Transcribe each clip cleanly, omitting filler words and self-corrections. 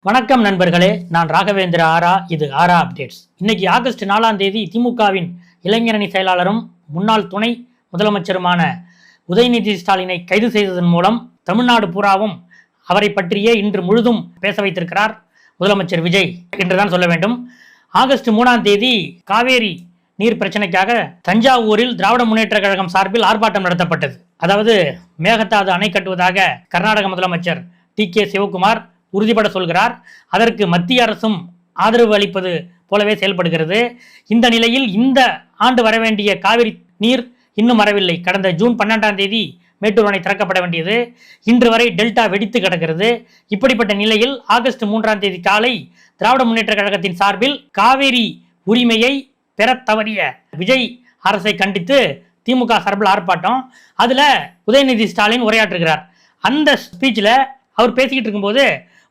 வணக்கம் நண்பர்களே, நான் ராகவேந்திர ஆரா. இது ஆரா அப்டேட்ஸ். இன்னைக்கு ஆகஸ்ட் 4ஆம் தேதி திமுகவின் இளைஞரணி செயலாளரும் முன்னாள் துணை முதலமைச்சருமான உதயநிதி ஸ்டாலினை கைது செய்ததன் மூலம் தமிழ்நாடு பூராவும் அவரை பற்றியே இன்று முழுதும் பேச வைத்திருக்கிறார் முதலமைச்சர் விஜய் என்றுதான் சொல்ல வேண்டும். ஆகஸ்ட் 3ஆம் தேதி காவேரி நீர் பிரச்சனைக்காக தஞ்சாவூரில் திராவிட முன்னேற்ற கழகம் சார்பில் ஆர்ப்பாட்டம் நடத்தப்பட்டது. அதாவது மேகதாது அணை கட்டுவதாக கர்நாடக முதலமைச்சர் டி.கே. சிவகுமார் உறுதிபட சொல்கிறார். அதற்கு மத்திய அரசும் ஆதரவு அளிப்பது போலவே செயல்படுகிறது. இந்த நிலையில் இந்த ஆண்டு வரவேண்டிய காவிரி நீர் இன்னும் வரவில்லை. கடந்த ஜூன் 12ஆம் தேதி மேட்டூர் அணை திறக்கப்பட வேண்டியது. இன்று வரை டெல்டா வெடித்து கிடக்கிறது. இப்படிப்பட்ட நிலையில் ஆகஸ்ட் 3ஆம் தேதி காலை திராவிட முன்னேற்ற கழகத்தின் சார்பில் காவிரி உரிமையை பெற தவறிய விஜய் அரசை கண்டித்து திமுக சார்பில் ஆர்ப்பாட்டம். அதுல உதயநிதி ஸ்டாலின் உரையாற்றுகிறார். அந்த ஸ்பீச்ல அவர் பேசிக்கிட்டு இருக்கும்போது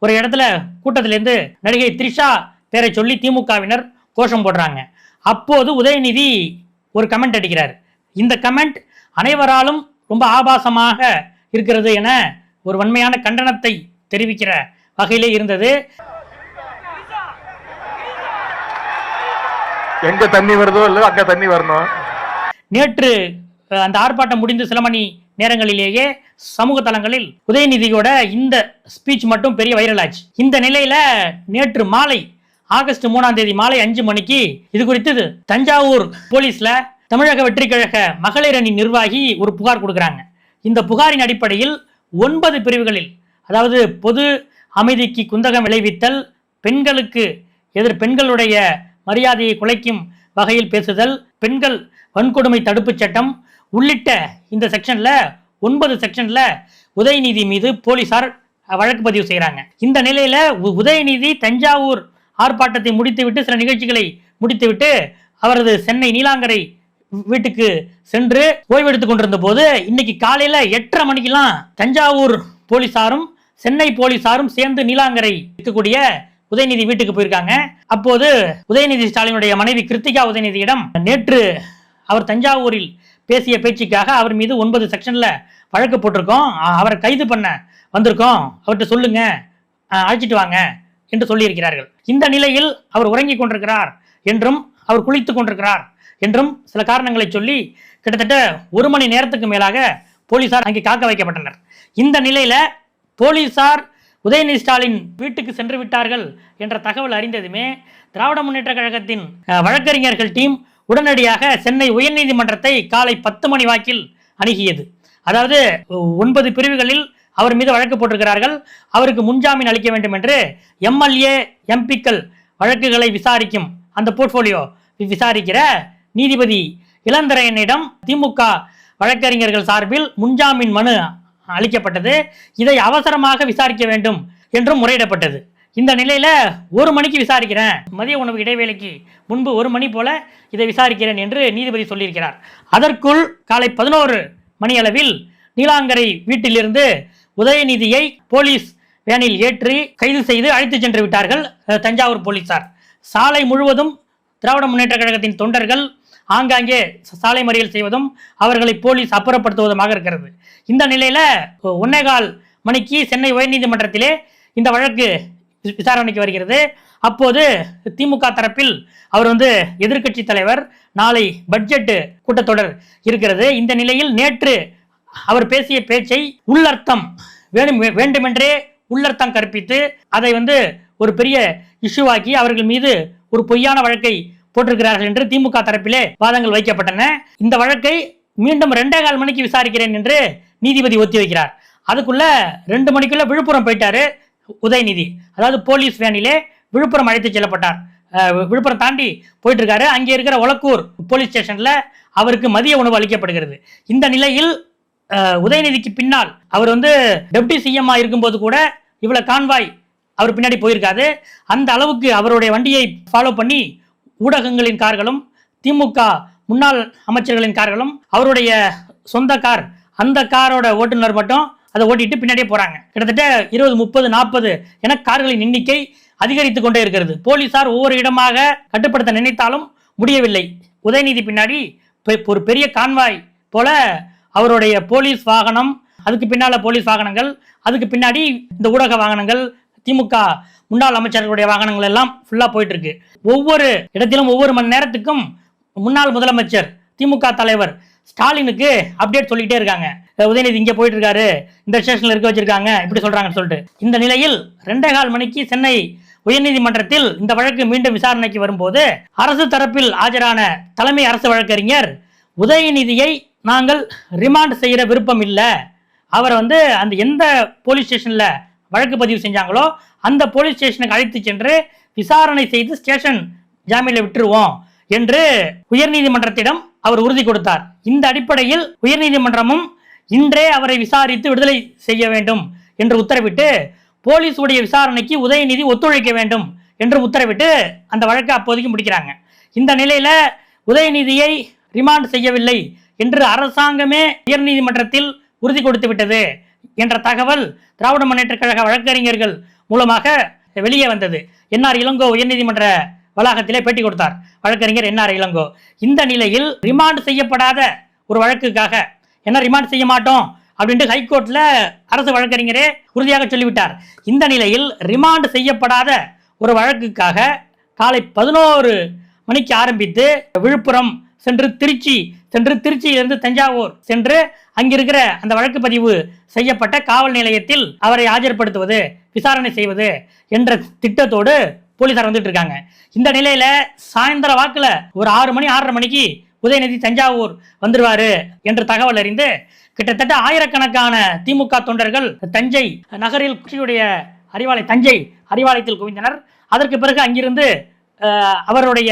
ஒரு இடத்துல கூட்டத்திலேருந்து நடிகை த்ரிஷா பேரை சொல்லி திமுகவினர் கோஷம் போடுறாங்க. அப்போது உதயநிதி ஒரு கமெண்ட் அடிக்கிறார். இந்த கமெண்ட் அனைவராலும் ரொம்ப ஆபாசமாக இருக்கிறது என ஒரு வன்மையான கண்டனத்தை தெரிவிக்கிற வகையிலே இருந்தது. எங்க தண்ணி வருதோ இல்ல அங்க தண்ணி வரணும். நேற்று அந்த ஆர்ப்பாட்டம் முடிந்து சில மணி நேரங்களிலேயே சமூக தளங்களில் உதயநிதியோட இந்த ஸ்பீச் மட்டும் பெரிய வைரல் ஆச்சு. இந்த நிலையில நேற்று மாலை ஆகஸ்ட் 3ஆம் தேதி மாலை 5 மணிக்கு இது குறித்து தஞ்சாவூர் போலீஸ்ல தமிழக வெற்றி கழக மகளிர் அணி நிர்வாகி ஒரு புகார் கொடுக்குறாங்க. இந்த புகாரின் அடிப்படையில் 9 பிரிவுகளில், அதாவது பொது அமைதிக்கு குந்தகம் விளைவித்தல், பெண்களுடைய மரியாதையை குலைக்கும் வகையில் பேசுதல், பெண்கள் வன்கொடுமை தடுப்பு சட்டம் உள்ளிட்ட இந்த செக்ஷன்ல 9 செக்ஷன்ல உதயநிதி மீது போலீசார் வழக்கு பதிவு செய்யறாங்க. இந்த நிலையில உதயநிதி தஞ்சாவூர் ஆர்ப்பாட்டத்தை முடித்துவிட்டு சில நிகழ்ச்சிகளை முடித்துவிட்டு அவரது சென்னை நீலாங்கரை வீட்டுக்கு சென்று ஓய்வெடுத்துக் கொண்டிருந்த போது இன்னைக்கு காலையில 8:30 மணிக்கெல்லாம் தஞ்சாவூர் போலீசாரும் சென்னை போலீசாரும் சேர்ந்து நீலாங்கரை இருக்கக்கூடிய உதயநிதி வீட்டுக்கு போயிருக்காங்க. அப்போது உதயநிதி ஸ்டாலினுடைய மனைவி கிருத்திகா உதயநிதியிடம் நேற்று அவர் தஞ்சாவூரில் பேசிய பேச்சுக்காக அவர் மீது 9 செக்ஷன்ல வழக்கு போட்டிருக்கோம், அவரை கைது பண்ண வந்திருக்கோம், அவர்கிட்ட சொல்லுங்க, அழைச்சிட்டு வாங்க என்று சொல்லியிருக்கிறார்கள். இந்த நிலையில் அவர் உறங்கிக் கொண்டிருக்கிறார் என்றும் அவர் குளித்துக் கொண்டிருக்கிறார் என்றும் சில காரணங்களை சொல்லி கிட்டத்தட்ட 1 மணி நேரத்துக்கு மேலாக போலீசார் அங்கே காக்க வைக்கப்பட்டனர். இந்த நிலையில போலீசார் உதயநிதி ஸ்டாலின் வீட்டுக்கு சென்று விட்டார்கள் என்ற தகவல் அறிந்ததுமே திராவிட முன்னேற்ற கழகத்தின் வழக்கறிஞர்கள் டீம் உடனடியாக சென்னை உயர்நீதிமன்றத்தை காலை 10 மணி வாக்கில் அணுகியது. அதாவது 9 பிரிவுகளில் அவர் மீது வழக்கு போட்டிருக்கிறார்கள். அவருக்கு முன்ஜாமீன் அளிக்க வேண்டும் என்று எம்எல்ஏ எம்பிக்கள் வழக்குகளை விசாரிக்கும் அந்த போர்ட்போலியோ விசாரிக்கிற நீதிபதி இளந்திரையனிடம் திமுக வழக்கறிஞர்கள் சார்பில் முன்ஜாமீன் மனு அளிக்கப்பட்டது. இதை அவசரமாக விசாரிக்க வேண்டும் என்றும் முறையிடப்பட்டது. இந்த நிலையில 1 மணிக்கு விசாரிக்கிறேன், மதிய உணவு இடைவேளைக்கு முன்பு 1 மணி போல இதை விசாரிக்கிறேன் என்று நீதிபதி சொல்லியிருக்கிறார். அதற்குள் காலை 11 மணி அளவில் நீலாங்கரை வீட்டிலிருந்து உதயநிதியை போலீஸ் வேனில் ஏற்றி கைது செய்து அழைத்து சென்று விட்டார்கள் தஞ்சாவூர் போலீசார். சாலை முழுவதும் திராவிட முன்னேற்ற கழகத்தின் தொண்டர்கள் ஆங்காங்கே சாலை மறியல் செய்வதும் அவர்களை போலீஸ் அப்புறப்படுத்துவதுமாக இருக்கிறது. இந்த நிலையில 1:15 மணிக்கு சென்னை உயர்நீதிமன்றத்திலே இந்த வழக்கு விசாரணைக்கு வருகிறது. அப்போது திமுக தரப்பில் அவர் எதிர்க்கட்சி தலைவர், நாளை பட்ஜெட் கூட்டத்தொடர் இருக்கிறது. இந்த நிலையில் நேற்று அவர் பேசிய பேச்சை உள்ளர்த்தம் வேண்டுமென்றே உள்ளர்த்தம் கற்பித்து அதை ஒரு பெரிய இஷ்யூவாக்கி அவர்கள் மீது ஒரு பொய்யான வழக்கை போட்டிருக்கிறார்கள் என்று திமுக தரப்பிலே வாதங்கள் வைக்கப்பட்டன. இந்த வழக்கை மீண்டும் 2:15 மணிக்கு விசாரிக்கிறேன் என்று நீதிபதி ஒத்தி வைக்கிறார். அதுக்குள்ள 2 மணிக்குள்ள விழுப்புரம் போயிட்டாரு உதயநிதி. அதாவது போலீஸ் வேனிலே விழுப்புரம் அழைத்து செல்லப்பட்டார். விழுப்புரம் தாண்டி போயிட்டு இருக்காரு. அங்கே இருக்கிற ஒலக்கூர் போலீஸ் ஸ்டேஷன்ல அவருக்கு மதிய உணவு அளிக்கப்படுகிறது. இந்த நிலையில் உதயநிதிக்கு பின்னால் அவர் டெப்டி சிஎம் இருக்கும்போது கூட இவ்வளவு கான்வாய் அவர் பின்னாடி போயிருக்காது. அந்த அளவுக்கு அவருடைய வண்டியை ஃபாலோ பண்ணி ஊடகங்களின் கார்களும் திமுக முன்னாள் அமைச்சர்களின் கார்களும் அவருடைய சொந்த கார், அந்த காரோட ஓட்டுநர் மட்டும் அதை ஓட்டிட்டு பின்னாடியே போறாங்க. கிட்டத்தட்ட 20, 30, 40 என கார்களின் எண்ணிக்கை அதிகரித்துக் கொண்டே இருக்கிறது. போலீசார் ஒவ்வொரு இடமாக கட்டுப்படுத்த நினைத்தாலும் முடியவில்லை. உதயநிதி பின்னாடி ஒரு பெரிய கான்வாய் போல அவருடைய போலீஸ் வாகனம், அதுக்கு பின்னால போலீஸ் வாகனங்கள், அதுக்கு பின்னாடி இந்த ஊடக வாகனங்கள், திமுக முன்னாள் அமைச்சர்களுடைய வாகனங்கள் எல்லாம் ஃபுல்லா போயிட்டு இருக்கு. ஒவ்வொரு இடத்திலும் ஒவ்வொரு மணி நேரத்துக்கும் முன்னாள் முதலமைச்சர் திமுக தலைவர் ஸ்டாலினுக்கு அப்டேட் சொல்லிட்டே இருக்காங்க. உதயநிதி இங்க போயிட்டு இருக்காரு, இந்த ஸ்டேஷன்ல இருக்க வச்சிருக்காங்க, இப்படி சொல்றாங்கன்னு சொல்லிட்டு. இந்த நிலையில் 2:15 மணிக்கு சென்னை உயர்நீதிமன்றத்தில் இந்த வழக்கு மீண்டும் விசாரணைக்கு வரும்போது அரசு தரப்பில் ஆஜரான தலைமை அரசு வழக்கறிஞர் உதயநிதியை நாங்கள் ரிமாண்ட் செய்யற விருப்பம் இல்லை, அவரை அந்த எந்த போலீஸ் ஸ்டேஷன்ல வழக்கு பதிவு செஞ்சாங்களோ அந்த போலீஸ் ஸ்டேஷனுக்கு அழைத்து சென்று விசாரணை செய்து ஸ்டேஷன் ஜாமீன்ல விட்டுருவோம் என்று உயர்நீதிமன்றத்திடம் அவர் உறுதி கொடுத்தார். இந்த அடிப்படையில் உயர்நீதிமன்றமும் இன்றே அவரை விசாரித்து விடுதலை செய்ய வேண்டும் என்று உத்தரவிட்டு போலீஸ் உடைய விசாரணைக்கு உதயநிதி ஒத்துழைக்க வேண்டும் என்று உத்தரவிட்டு அந்த வழக்கை அப்போதைக்கு முடிக்கிறாங்க. இந்த நிலையில உதயநிதியை ரிமாண்ட் செய்யவில்லை என்று அரசாங்கமே உயர்நீதிமன்றத்தில் உறுதி கொடுத்து விட்டது என்ற தகவல் திராவிட முன்னேற்ற கழக வழக்கறிஞர்கள் மூலமாக வெளியே வந்தது. என்ஆர் இளங்கோ உயர்நீதிமன்ற வளாகத்திலே பேட்டி கொடுத்தார் வழக்கறிஞர் என்ஆர் இளங்கோ. இந்த நிலையில் ரிமாண்ட் செய்யப்படாத ஒரு வழக்குக்காக, என்ன ரிமாண்ட் செய்ய மாட்டோம் அப்படின்ட்டு ஹைகோர்ட்ல அரசு வழக்கறிஞரே உறுதியாக சொல்லிவிட்டார். இந்த நிலையில் ரிமாண்ட் செய்யப்படாத ஒரு வழக்குக்காக காலை 11 மணிக்கு ஆரம்பித்து விழுப்புரம் சென்று திருச்சி சென்று திருச்சியிலிருந்து தஞ்சாவூர் சென்று அங்கிருக்கிற அந்த வழக்கு பதிவு செய்யப்பட்ட காவல் நிலையத்தில் அவரை ஆஜர்படுத்துவது, விசாரணை செய்வது என்ற திட்டத்தோடு போலீசார் வந்துட்டு இருக்காங்க. இந்த நிலையில சாயந்தர வாக்குல ஒரு 6 மணி 6:30 மணிக்கு உதயநிதி தஞ்சாவூர் வந்துருவாரு என்ற தகவல் அறிந்து கிட்டத்தட்ட ஆயிரக்கணக்கான திமுக தொண்டர்கள் தஞ்சை நகரில் கட்சியுடைய தஞ்சை அறிவாலயத்தில் குவிந்தனர். அதற்கு பிறகு அங்கிருந்து அவருடைய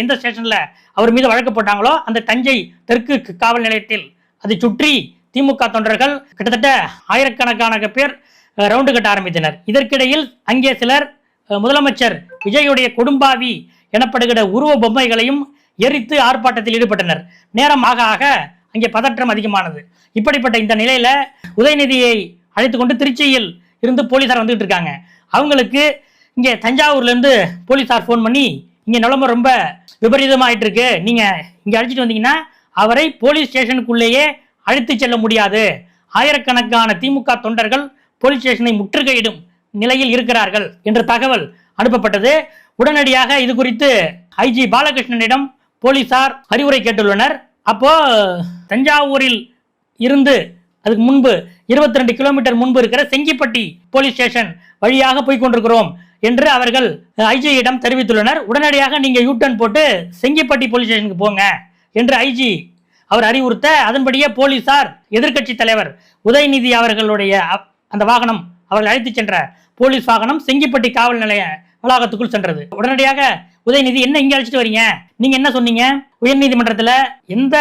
எந்த ஸ்டேஷன்ல அவர் மீது வழக்கு போட்டாங்களோ அந்த தஞ்சை தெற்கு காவல் நிலையத்தில் அதை சுற்றி திமுக தொண்டர்கள் கிட்டத்தட்ட ஆயிரக்கணக்கான பேர் ரவுண்டு கட்ட ஆரம்பித்தனர். இதற்கிடையில் அங்கே சிலர் முதலமைச்சர் விஜயுடைய கொடும்பாவி எனப்படுகிற உருவ பொம்மைகளையும் எரித்து ஆர்ப்பாட்டத்தில் ஈடுபட்டனர். நேரம் ஆக ஆக அங்கே பதற்றம் அதிகமானது. இப்படிப்பட்ட இந்த நிலையில உதயநிதியை அழைத்து கொண்டு திருச்சியில் இருந்து போலீசார் வந்துட்டு இருக்காங்க. அவங்களுக்கு இங்கே தஞ்சாவூர்ல இருந்து போலீசார் போன் பண்ணி இங்க நிலைமை ரொம்ப விபரீதமாயிட்டு இருக்கு, நீங்க இங்க அழைச்சிட்டு வந்தீங்கன்னா அவரை போலீஸ் ஸ்டேஷனுக்குள்ளேயே அழைத்து செல்ல முடியாது, ஆயிரக்கணக்கான திமுக தொண்டர்கள் போலீஸ் ஸ்டேஷனை முற்றுகையிடும் நிலையில் இருக்கிறார்கள் என்ற தகவல் அனுப்பப்பட்டது. உடனடியாக இது குறித்து ஐஜி பாலகிருஷ்ணனிடம் போலீசார் அறிவுரை கேட்டுள்ளனர். அப்போ தஞ்சாவூரில் இருந்து அதுக்கு முன்பு 22 கிலோமீட்டர் முன்பு இருக்கிற செங்கிப்பட்டி போலீஸ் ஸ்டேஷன் வழியாக போய் கொண்டிருக்கிறோம் என்று அவர்கள் ஐஜியிடம் தெரிவித்துள்ளனர். உடனடியாக நீங்க யூட்டர்ன் போட்டு செங்கிப்பட்டி போலீஸ் ஸ்டேஷனுக்கு போங்க என்று ஐஜி அவர் அறிவுறுத்த, அதன்படியே போலீசார் எதிர்க்கட்சி தலைவர் உதயநிதி அவர்களுடைய அந்த வாகனம், அவர்கள் அழைத்து சென்ற போலீஸ் வாகனம் செங்கிப்பட்டி காவல் நிலைய வளாகத்துக்குள் சென்றது. உடனடியாக உதயநிதி, என்ன இங்க அழைச்சிட்டு வரீங்க, நீங்க என்ன சொன்னீங்க, உயர்நீதிமன்றத்தில் எந்த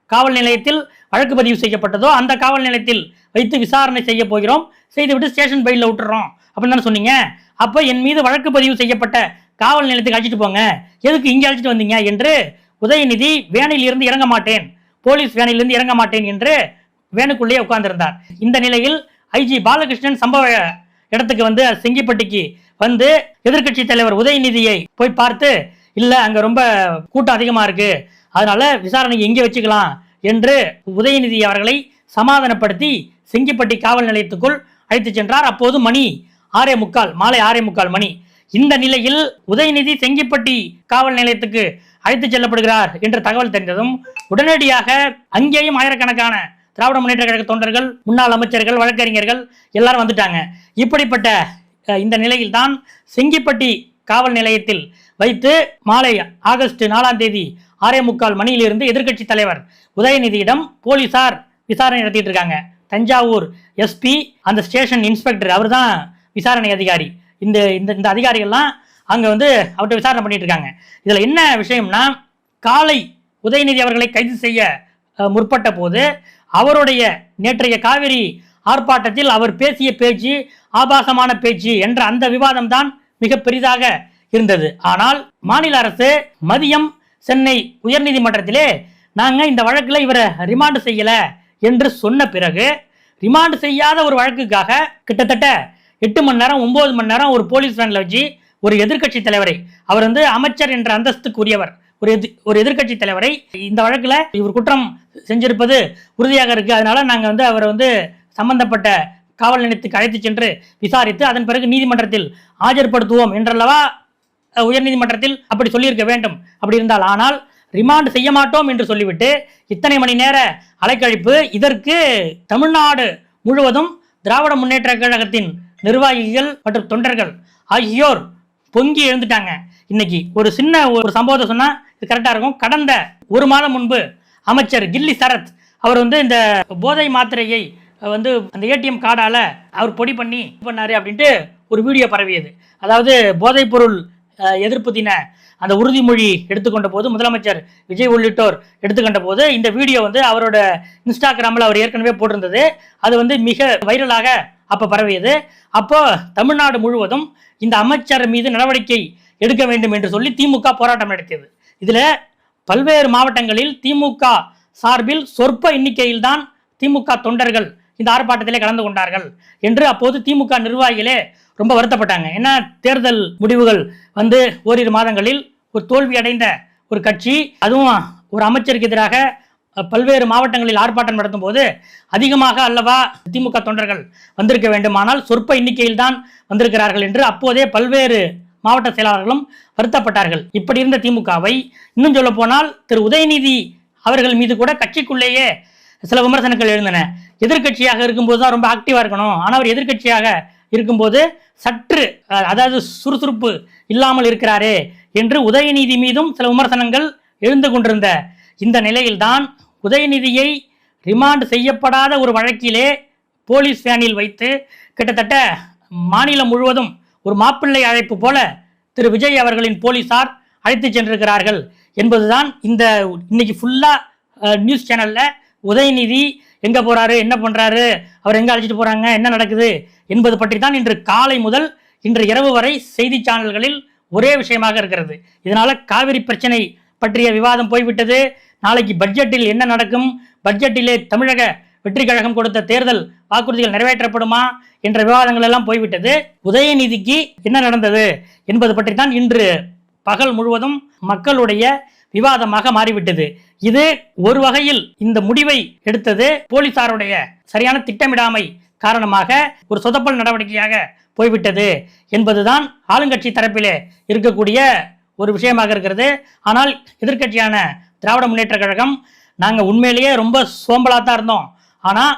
காவல் நிலையத்தில் வழக்கு பதிவு செய்யப்பட்டதோ அந்த காவல் நிலையத்தில் வைத்து விசாரணை செய்ய போகிறோம், செய்துவிட்டு ஸ்டேஷன் பெயில விட்டுறோம் அப்படின்னு தானே சொன்னீங்க. அப்போ என் மீது வழக்கு பதிவு செய்யப்பட்ட காவல் நிலையத்துக்கு அழைச்சிட்டு போங்க, எதுக்கு இங்கே அழைச்சிட்டு வந்தீங்க என்று உதயநிதி வேனில் இருந்து இறங்க மாட்டேன், போலீஸ் வேனிலிருந்து இறங்க மாட்டேன் என்று வேனுக்குள்ளே உட்கார்ந்திருந்தார். இந்த நிலையில் ஐஜி பாலகிருஷ்ணன் சம்பவ இடத்துக்கு செங்கிப்பட்டிக்கு வந்து எதிர்க்கட்சி தலைவர் உதயநிதியை போய் பார்த்து, இல்ல அங்க ரொம்ப கூட்டம் அதிகமா இருக்கு, அதனால விசாரணை எங்கே வச்சுக்கலாம் என்று உதயநிதி அவர்களை சமாதானப்படுத்தி செங்கிப்பட்டி காவல் நிலையத்துக்குள் அழைத்து சென்றார். அப்போது மணி 6:45, மாலை 6:45 மணி. இந்த நிலையில் உதயநிதி செங்கிப்பட்டி காவல் நிலையத்துக்கு அழைத்து செல்லப்படுகிறார் என்ற தகவல் தெரிந்ததும் உடனடியாக அங்கேயும் ஆயிரக்கணக்கான திராவிட முன்னேற்ற கழக தொண்டர்கள், முன்னாள் அமைச்சர்கள், வழக்கறிஞர்கள் எல்லாரும் வந்துட்டாங்க. இப்படிப்பட்ட இந்த நிலையில் தான் செங்கிப்பட்டி காவல் நிலையத்தில் வைத்து மாலை ஆகஸ்ட் 4ஆம் தேதி 6:45 மணியிலிருந்து எதிர்க்கட்சி தலைவர் உதயநிதியிடம் போலீசார் விசாரணை நடத்திட்டு இருக்காங்க. தஞ்சாவூர் எஸ்பி, அந்த ஸ்டேஷன் இன்ஸ்பெக்டர், அவர் தான் விசாரணை அதிகாரி. இந்த இந்த அதிகாரிகள்லாம் அங்க அவர்கிட்ட விசாரணை பண்ணிட்டு இருக்காங்க. இதுல என்ன விஷயம்னா, காலை உதயநிதி அவர்களை கைது செய்ய முற்பட்ட போது அவருடைய நேற்றைய காவிரி ஆர்ப்பாட்டத்தில் அவர் பேசிய பேச்சு ஆபாசமான பேச்சு என்ற அந்த விவாதம் தான் மிக பெரிதாக இருந்தது. ஆனால் மாநில அரசு மதியம் சென்னை உயர்நீதிமன்றத்திலே நாங்க இந்த வழக்குல இவரை ரிமாண்ட் செய்யல என்று சொன்ன பிறகு, ரிமாண்ட் செய்யாத ஒரு வழக்குக்காக கிட்டத்தட்ட 8 மணி நேரம் 9 மணி நேரம் ஒரு போலீஸ் வேன்ல வச்சு ஒரு எதிர்க்கட்சி தலைவரை, அவர் அமைச்சர் என்ற அந்தஸ்துக்கு உரியவர், ஒரு எதிர்க்கட்சி தலைவரை, இந்த வழக்குல இவர் குற்றம் செஞ்சிருப்பது உறுதியாக இருக்கு, அதனால நாங்க அவர் சம்பந்தப்பட்ட காவல் நிலையத்துக்கு அழைத்து சென்று விசாரித்து அதன் பிறகு நீதிமன்றத்தில் ஆஜர்படுத்துவோம் என்றல்லவா உயர்நீதிமன்றத்தில் அப்படி சொல்லியிருக்க வேண்டும். அப்படி இருந்தால், ஆனால் ரிமாண்ட் செய்ய மாட்டோம் என்று சொல்லிவிட்டு இத்தனை மணி நேர அலைக்கழிப்பு, இதற்கு தமிழ்நாடு முழுவதும் திராவிட முன்னேற்ற கழகத்தின் நிர்வாகிகள் மற்றும் தொண்டர்கள் ஆகியோர் பொங்கி எழுந்துட்டாங்க. இன்னைக்கு ஒரு சின்ன ஒரு சம்பவத்தை சொன்னா இது கரெக்டா இருக்கும். கடந்த ஒரு மாதம் முன்பு அமைச்சர் கில்லி சரத் அவர் இந்த போதை மாத்திரையை அந்த ஏடிஎம் கார்டால அவர் பொடி பண்ணாரு அப்படின்ட்டு ஒரு வீடியோ பரவியது. அதாவது போதைப் பொருள் எதிர்ப்பு தின அந்த உறுதிமொழி எடுத்துக்கொண்ட போது முதலமைச்சர் விஜய் உள்ளிட்டோர் எடுத்துக்கொண்ட போது இந்த வீடியோ அவரோட இன்ஸ்டாகிராமில் அவர் ஏற்கனவே போட்டிருந்தது. அது மிக வைரலாக அப்போ பரவியது. அப்போ தமிழ்நாடு முழுவதும் இந்த அமைச்சர் மீது நடவடிக்கை எடுக்க வேண்டும் என்று சொல்லி திமுக போராட்டம் நடத்தியது. இதில் பல்வேறு மாவட்டங்களில் திமுக சார்பில் சொற்ப எண்ணிக்கையில் தான் திமுக தொண்டர்கள் இந்த ஆர்ப்பாட்டத்திலே கலந்து கொண்டார்கள் என்று அப்போது திமுக நிர்வாகிகளே ரொம்ப வருத்தப்பட்டாங்க. ஏன்னா தேர்தல் முடிவுகள் ஓரிரு மாதங்களில் ஒரு தோல்வி அடைந்த ஒரு கட்சி, அதுவும் ஒரு அமைச்சருக்கு எதிராக பல்வேறு மாவட்டங்களில் ஆர்ப்பாட்டம் நடத்தும் போது அதிகமாக அல்லவா திமுக தொண்டர்கள் வந்திருக்க வேண்டும், ஆனால் சொற்ப எண்ணிக்கையில் தான் வந்திருக்கிறார்கள் என்று அப்போதே பல்வேறு மாவட்ட செயலாளர்களும் வருத்தப்பட்டார்கள். இப்படி இருந்த திமுகவை இன்னும் சொல்ல போனால் திரு உதயநிதி அவர்கள் மீது கூட கட்சிக்குள்ளேயே சில விமர்சனங்கள் எழுந்தன. எதிர்கட்சியாக இருக்கும்போது தான் ரொம்ப ஆக்டிவா இருக்கணும், ஆனால் அவர் எதிர்கட்சியாக இருக்கும்போது சற்று அதாவது சுறுசுறுப்பு இல்லாமல் இருக்கிறாரே என்று உதயநிதி மீதும் சில விமர்சனங்கள் எழுந்து கொண்டிருந்த இந்த நிலையில்தான் உதயநிதியை ரிமாண்ட் செய்யப்படாத ஒரு வழக்கிலே போலீஸ் வேனில் வைத்து கிட்டத்தட்ட மாநிலம் முழுவதும் ஒரு மாப்பிள்ளை அழைப்பு போல திரு விஜய் அவர்களின் போலீசார் அழைத்து சென்றிருக்கிறார்கள் என்பதுதான் இன்னைக்கு ஃபுல்லா நியூஸ் சேனல்ல உதயநிதி எங்க போறாரு, என்ன பண்றாரு, அவர் எங்க அழைச்சிட்டு போறாங்க, என்ன நடக்குது என்பது பற்றி தான் இன்று காலை முதல் இன்று இரவு வரை செய்தி சேனல்களில் ஒரே விஷயமாக இருக்கிறது. இதனால காவிரி பிரச்சனை பற்றிய விவாதம் போய்விட்டது. நாளைக்கு பட்ஜெட்டில் என்ன நடக்கும், பட்ஜெட்டிலே தமிழக வெற்றி கழகம் கொடுத்த தேர்தல் வாக்குறுதிகள் நிறைவேற்றப்படுமா என்ற விவாதங்கள் எல்லாம் போய்விட்டது. உதயநிதிக்கு என்ன நடந்தது என்பது பற்றி தான் இன்று பகல் முழுவதும் மக்களுடைய விவாதமாக மாறிவிட்டது. இது ஒரு வகையில் இந்த முடிவை எடுத்தது போலீசாருடைய சரியான திட்டமிடாமை காரணமாக ஒரு சொதப்பல் நடவடிக்கையாக போய்விட்டது என்பதுதான் ஆளுங்கட்சி தரப்பிலே இருக்கக்கூடிய ஒரு விஷயமாக இருக்கிறது. ஆனால் எதிர்க்கட்சியான திராவிட முன்னேற்ற கழகம் நாங்கள் உண்மையிலேயே ரொம்ப சோம்பலாக தான் இருந்தோம், ஆனால்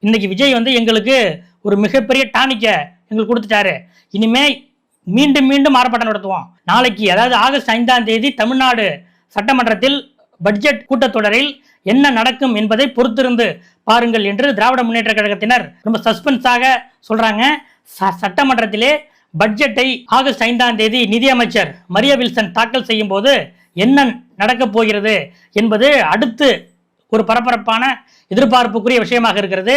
இன்னைக்கு விஜய் எங்களுக்கு ஒரு மிகப்பெரிய டானிக்கை எங்களுக்கு கொடுத்துட்டாரு, இனிமே மீண்டும் மீண்டும் ஆர்ப்பாட்டம் நடத்துவோம். நாளைக்கு அதாவது ஆகஸ்ட் 5ஆம் தேதி தமிழ்நாடு சட்டமன்றத்தில் பட்ஜெட் கூட்டத்தொடரில் என்ன நடக்கும் என்பதை பொறுத்திருந்து பாருங்கள் என்று திராவிட முன்னேற்ற கழகத்தினர் ரொம்ப சஸ்பென்ஸாக சொல்றாங்க. சட்டமன்றத்திலே பட்ஜெட்டை ஆகஸ்ட் 5ஆம் தேதி நிதியமைச்சர் மரியா வில்சன் தாக்கல் செய்யும் போது என்ன நடக்கப் போகிறது என்பது அடுத்து ஒரு பரபரப்பான எதிர்பார்ப்புக்குரிய விஷயமாக இருக்கிறது.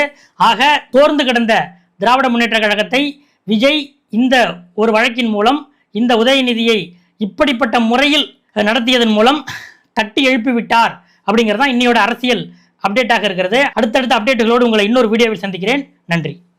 ஆக தோர்ந்து கிடந்த திராவிட முன்னேற்ற கழகத்தை விஜய் இந்த ஒரு வழக்கின் மூலம் இந்த உதயநிதியை இப்படிப்பட்ட முறையில் நடத்தியதன் மூலம் தட்டி எழுப்பிவிட்டார் அப்படிங்கிறது தான் இன்னையோட அரசியல் அப்டேட்டாக இருக்கிறது. அடுத்தடுத்த அப்டேட்டுகளோடு உங்களை இன்னொரு வீடியோவில் சந்திக்கிறேன். நன்றி.